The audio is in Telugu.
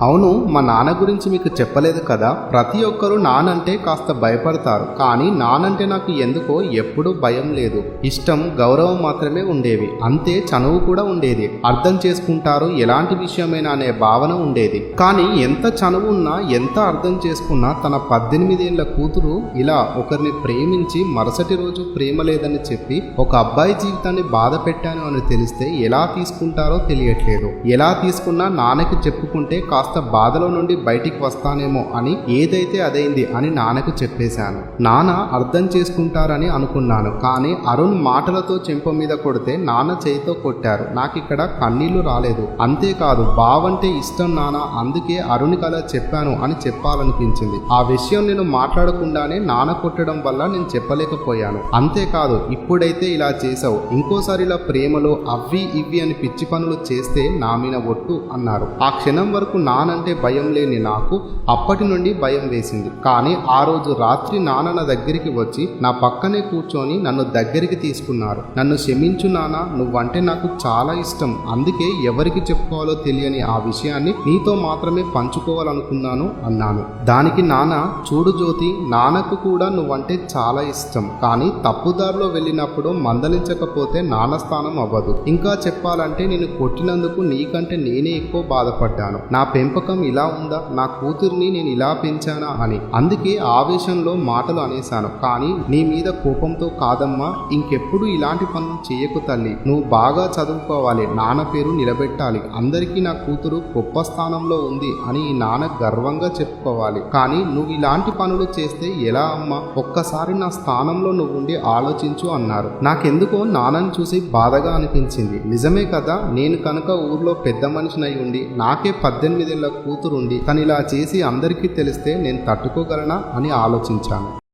అవును, మా నాన్న గురించి మీకు చెప్పలేదు కదా. ప్రతి ఒక్కరూ నానంటే కాస్త భయపడతారు, కానీ నానంటే నాకు ఎందుకో ఎప్పుడూ భయం లేదు. ఇష్టం, గౌరవం మాత్రమే ఉండేవి. అంతే, చనువు కూడా ఉండేది. అర్థం చేసుకుంటారు ఎలాంటి విషయమైనా అనే భావన ఉండేది. కానీ ఎంత చనువు ఉన్నా, ఎంత అర్థం చేసుకున్నా తన 18 ఏళ్ల కూతురు ఇలా ఒకరిని ప్రేమించి మరుసటి రోజు ప్రేమ లేదని చెప్పి ఒక అబ్బాయి జీవితాన్ని బాధ పెట్టాను అని తెలిస్తే ఎలా తీసుకుంటారో తెలియట్లేదు. ఎలా తీసుకున్నా నాన్నకి చెప్పుకుంటే కాస్త బాధలో నుండి బయటికి వస్తానేమో అని ఏదైతే అదైంది అని నాన్నకు చెప్పేశాను. నాన్న అర్థం చేసుకుంటారని అనుకున్నాను, కానీ అరుణ్ మాటలతో చెంప మీద కొడితే నాన్న చేయితో కొట్టారు. నాకిక్కడ కన్నీళ్లు రాలేదు. అంతేకాదు, బావంటే ఇష్టం నాన్న, అందుకే అరుణ్కి అలా చెప్పాను అని చెప్పాలనిపించింది. ఆ విషయం నేను మాట్లాడకుండానే నాన్న కొట్టడం వల్ల నేను చెప్పలేకపోయాను. అంతేకాదు, ఇప్పుడైతే ఇలా చేసావు, ఇంకోసారి ఇలా ప్రేమలో అవ్వి ఇవ్వి అని పిచ్చి పనులు చేస్తే నా మీద ఒట్టు అన్నారు. ఆ క్షణం వరకు నానంటే భయం లేని నాకు అప్పటి నుండి భయం వేసింది. కానీ ఆ రోజు రాత్రి నాన్న నా దగ్గరికి వచ్చి నా పక్కనే కూర్చొని నన్ను దగ్గరికి తీసుకున్నారు. నన్ను క్షమించు నాన్న, నువ్వంటే నాకు చాలా ఇష్టం, అందుకే ఎవరికి చెప్పుకోవాలో తెలియని ఆ విషయాన్ని నీతో మాత్రమే పంచుకోవాలనుకున్నాను అన్నాను. దానికి నాన్న, చూడు జ్యోతి, నాన్నకు కూడా నువ్వంటే చాలా ఇష్టం, కానీ తప్పుదారిలో వెళ్ళినప్పుడు మందలించకపోతే నాన్న స్థానం అవ్వదు. ఇంకా చెప్పాలంటే నేను కొట్టినందుకు నీకంటే నేనే ఎక్కువ బాధపడ్డాను. నా పెంపకం ఇలా ఉందా, నా కూతుర్ని నేను ఇలా పెంచానా అని. అందుకే ఆవేశంలో మాటలు అనేశాను. కానీ నీ మీద కోపంతో కాదమ్మా, ఇంకెప్పుడు ఇలాంటి పనులు చేయకు తల్లి. నువ్వు బాగా చదువుకోవాలి, నాన్న పేరు నిలబెట్టాలి, అందరికీ నా కూతురు గొప్ప స్థానంలో ఉంది అని ఈ నాన్న గర్వంగా చెప్పుకోవాలి. కానీ నువ్వు ఇలాంటి పనులు చేస్తే ఎలా అమ్మా, ఒక్కసారి నా స్థానంలో నువ్వుండి ఆలోచించు అన్నారు. నాకెందుకో నాన్నని చూసి బాధగా అనిపించింది. నిజమే కదా, నేను కనుక ఊర్లో పెద్ద మనిషినై ఉండి నాకే 18 ఏళ్ల కూతురుండి తను ఇలా చేసి అందరికీ తెలిస్తే నేను తట్టుకోగలనా అని ఆలోచించాను.